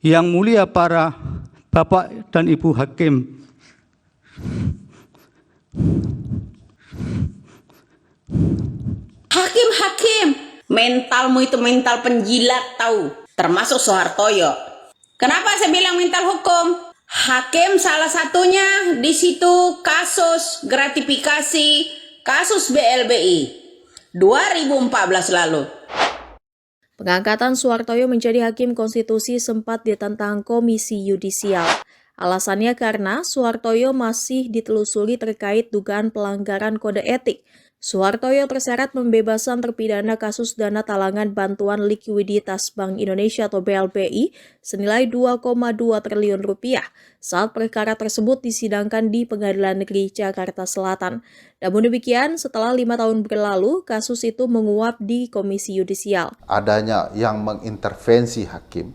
Yang mulia para Bapak dan Ibu Hakim, Hakim, mentalmu itu mental penjilat tahu, termasuk Soehartoyo. Kenapa saya bilang mental hukum? Hakim salah satunya di situ kasus gratifikasi, kasus BLBI 2014 lalu. Pengangkatan Soehartoyo menjadi hakim konstitusi sempat ditentang Komisi Yudisial. Alasannya karena Soehartoyo masih ditelusuri terkait dugaan pelanggaran kode etik. Soehartoyo terseret pembebasan terpidana kasus dana talangan bantuan likuiditas Bank Indonesia atau BLBI senilai 2,2 triliun rupiah saat perkara tersebut disidangkan di Pengadilan Negeri Jakarta Selatan. Namun demikian, setelah 5 tahun berlalu, kasus itu menguap di Komisi Yudisial. Adanya yang mengintervensi hakim,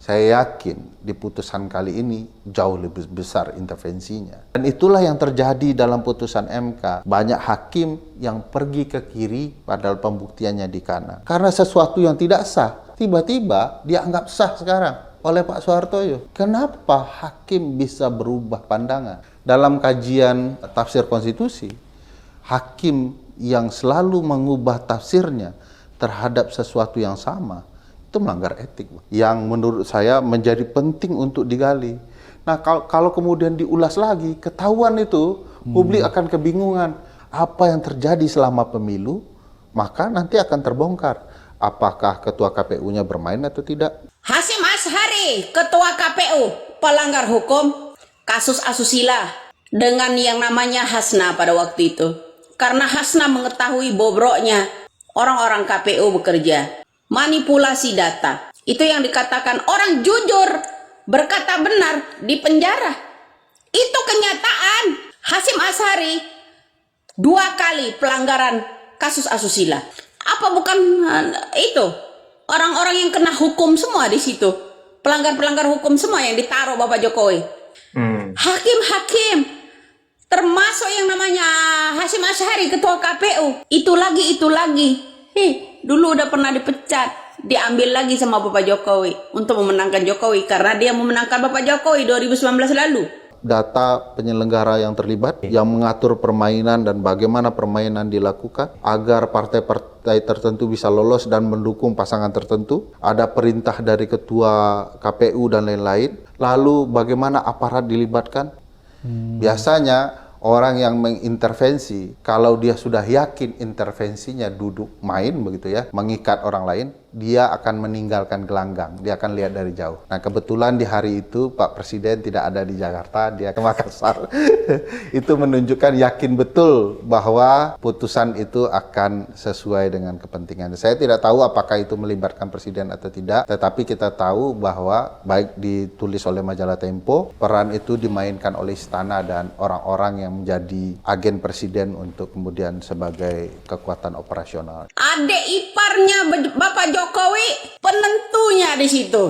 saya yakin di putusan kali ini jauh lebih besar intervensinya. Dan itulah yang terjadi dalam putusan MK. Banyak hakim yang pergi ke kiri padahal pembuktiannya di kanan. Karena sesuatu yang tidak sah, tiba-tiba dianggap sah sekarang oleh Pak Soehartoyo. Kenapa hakim bisa berubah pandangan? Dalam kajian tafsir konstitusi, hakim yang selalu mengubah tafsirnya terhadap sesuatu yang sama, itu melanggar etik, yang menurut saya menjadi penting untuk digali. Nah, kalau kemudian diulas lagi, ketahuan itu, publik akan kebingungan. Apa yang terjadi selama pemilu, maka nanti akan terbongkar. Apakah ketua KPU-nya bermain atau tidak? Hasyim Asyhari, ketua KPU, pelanggar hukum, kasus asusila dengan yang namanya Hasna pada waktu itu. Karena Hasna mengetahui bobroknya orang-orang KPU bekerja. Manipulasi data. Itu yang dikatakan orang jujur, berkata benar, di penjara. Itu kenyataan. Hasyim Asyhari 2 kali pelanggaran kasus asusila. Apa bukan itu? Orang-orang yang kena hukum semua di situ. Pelanggar-pelanggar hukum semua yang ditaruh Bapak Jokowi. Hakim-hakim, termasuk yang namanya Hasyim Asyhari, ketua KPU. Itu lagi. Dulu udah pernah dipecat, diambil lagi sama Bapak Jokowi untuk memenangkan Jokowi karena dia memenangkan Bapak Jokowi 2019 lalu. Data penyelenggara yang terlibat, yang mengatur permainan dan bagaimana permainan dilakukan agar partai-partai tertentu bisa lolos dan mendukung pasangan tertentu. Ada perintah dari ketua KPU dan lain-lain. Lalu bagaimana aparat dilibatkan? Biasanya orang yang mengintervensi, kalau dia sudah yakin intervensinya duduk main begitu ya, mengikat orang lain, dia akan meninggalkan gelanggang, dia akan lihat dari jauh. Nah, kebetulan di hari itu Pak Presiden tidak ada di Jakarta, dia ke Makassar. Itu menunjukkan yakin betul bahwa putusan itu akan sesuai dengan kepentingan. Saya tidak tahu apakah itu melibatkan Presiden atau tidak, tetapi kita tahu bahwa baik ditulis oleh majalah Tempo, peran itu dimainkan oleh istana dan orang-orang yang menjadi agen Presiden untuk kemudian sebagai kekuatan operasional. Adik iparnya Bapak Jokowi penentunya di situ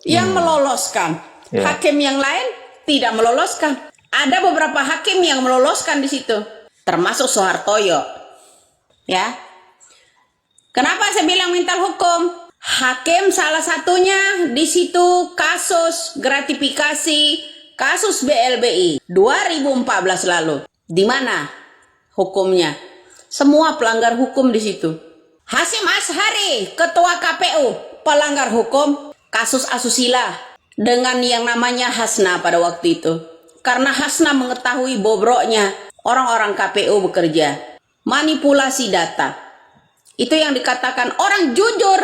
yang meloloskan. Hakim yang lain tidak meloloskan. Ada beberapa hakim yang meloloskan di situ, termasuk Soehartoyo. Ya. Kenapa saya bilang mental hukum? Hakim salah satunya di situ kasus gratifikasi, kasus BLBI 2014 lalu. Di mana hukumnya? Semua pelanggar hukum di situ. Hasyim Asyhari, ketua KPU, pelanggar hukum, kasus asusila dengan yang namanya Hasna pada waktu itu. Karena Hasna mengetahui bobroknya orang-orang KPU bekerja. Manipulasi data. Itu yang dikatakan orang jujur,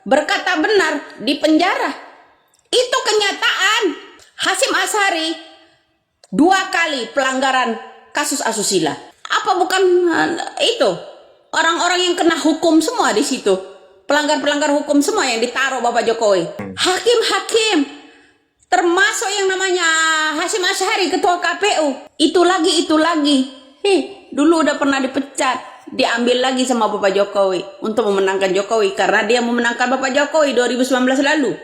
berkata benar, di penjara. Itu kenyataan. Hasyim Asyhari 2 kali pelanggaran kasus asusila. Apa bukan itu? Orang-orang yang kena hukum semua di situ. Pelanggar-pelanggar hukum semua yang ditaruh Bapak Jokowi. Hakim-hakim, termasuk yang namanya Hasyim Asyhari, ketua KPU. Itu lagi. Dulu udah pernah dipecat, diambil lagi sama Bapak Jokowi untuk memenangkan Jokowi karena dia memenangkan Bapak Jokowi 2019 lalu.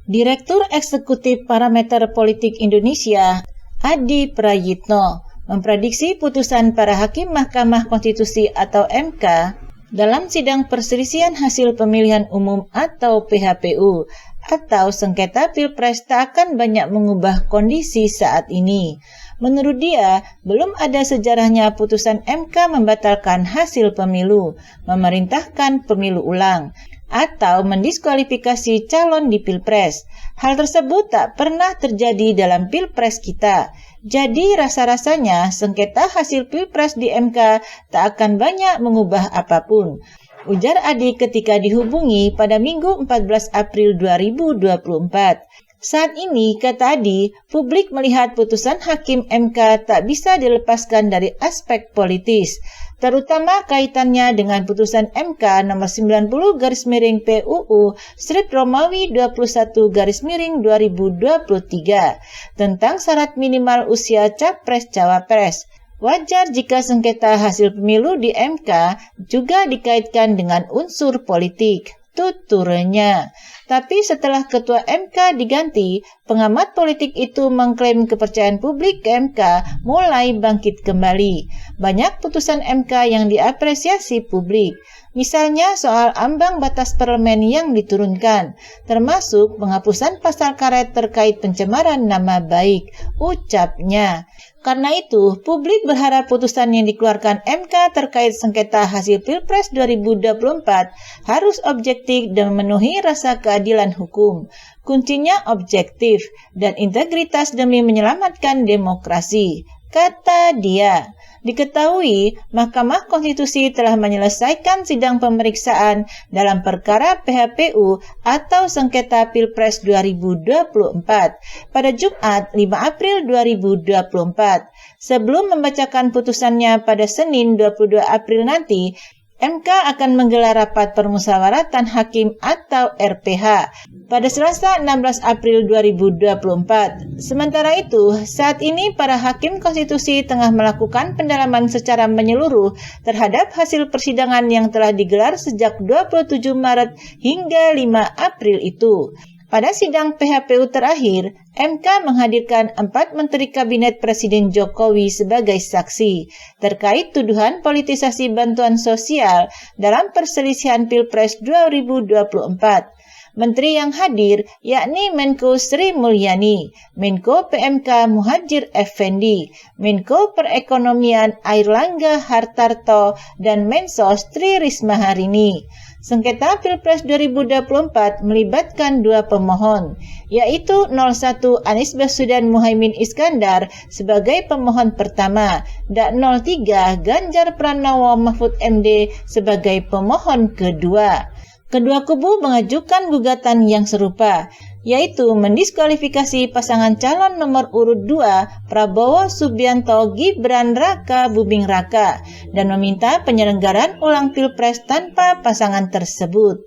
Direktur Eksekutif Parameter Politik Indonesia, Adi Prayitno, memprediksi putusan para hakim Mahkamah Konstitusi atau MK dalam sidang perselisihan hasil pemilihan umum atau PHPU atau sengketa Pilpres tak akan banyak mengubah kondisi saat ini. Menurut dia, belum ada sejarahnya putusan MK membatalkan hasil pemilu, memerintahkan pemilu ulang, atau mendiskualifikasi calon di Pilpres. Hal tersebut tak pernah terjadi dalam Pilpres kita. Jadi rasa-rasanya sengketa hasil Pilpres di MK tak akan banyak mengubah apapun, ujar Adi ketika dihubungi pada Minggu 14 April 2024. Saat ini, kata Adi, publik melihat putusan Hakim MK tak bisa dilepaskan dari aspek politis, terutama kaitannya dengan putusan MK nomor 90/PUU Strip Romawi 21/2023 tentang syarat minimal usia Capres-Cawapres. Wajar jika sengketa hasil pemilu di MK juga dikaitkan dengan unsur politik, tuturnya. Tapi setelah ketua MK diganti, pengamat politik itu mengklaim kepercayaan publik ke MK mulai bangkit kembali. Banyak putusan MK yang diapresiasi publik, misalnya soal ambang batas parlemen yang diturunkan, termasuk penghapusan pasal karet terkait pencemaran nama baik, ucapnya. Karena itu, publik berharap putusan yang dikeluarkan MK terkait sengketa hasil Pilpres 2024 harus objektif dan memenuhi rasa keadilan hukum. Kuncinya objektif dan integritas demi menyelamatkan demokrasi, kata dia. Diketahui, Mahkamah Konstitusi telah menyelesaikan sidang pemeriksaan dalam perkara PHPU atau sengketa Pilpres 2024 pada Jumat 5 April 2024. Sebelum membacakan putusannya pada Senin 22 April nanti, MK akan menggelar rapat permusyawaratan hakim atau RPH pada Selasa 16 April 2024. Sementara itu, saat ini para hakim konstitusi tengah melakukan pendalaman secara menyeluruh terhadap hasil persidangan yang telah digelar sejak 27 Maret hingga 5 April itu. Pada sidang PHPU terakhir, MK menghadirkan 4 Menteri Kabinet Presiden Jokowi sebagai saksi terkait tuduhan politisasi bantuan sosial dalam perselisihan Pilpres 2024. Menteri yang hadir yakni Menko Sri Mulyani, Menko PMK Muhadjir Effendi, Menko Perekonomian Airlangga Hartarto, dan Mensos Tri Risma Harini. Sengketa Pilpres 2024 melibatkan 2 pemohon, yaitu 01 Anies Baswedan Muhaimin Iskandar sebagai pemohon pertama dan 03 Ganjar Pranowo Mahfud MD sebagai pemohon kedua. Kedua kubu mengajukan gugatan yang serupa, yaitu mendiskualifikasi pasangan calon nomor urut 2 Prabowo Subianto Gibran Raka Buming Raka dan meminta penyelenggaraan ulang Pilpres tanpa pasangan tersebut.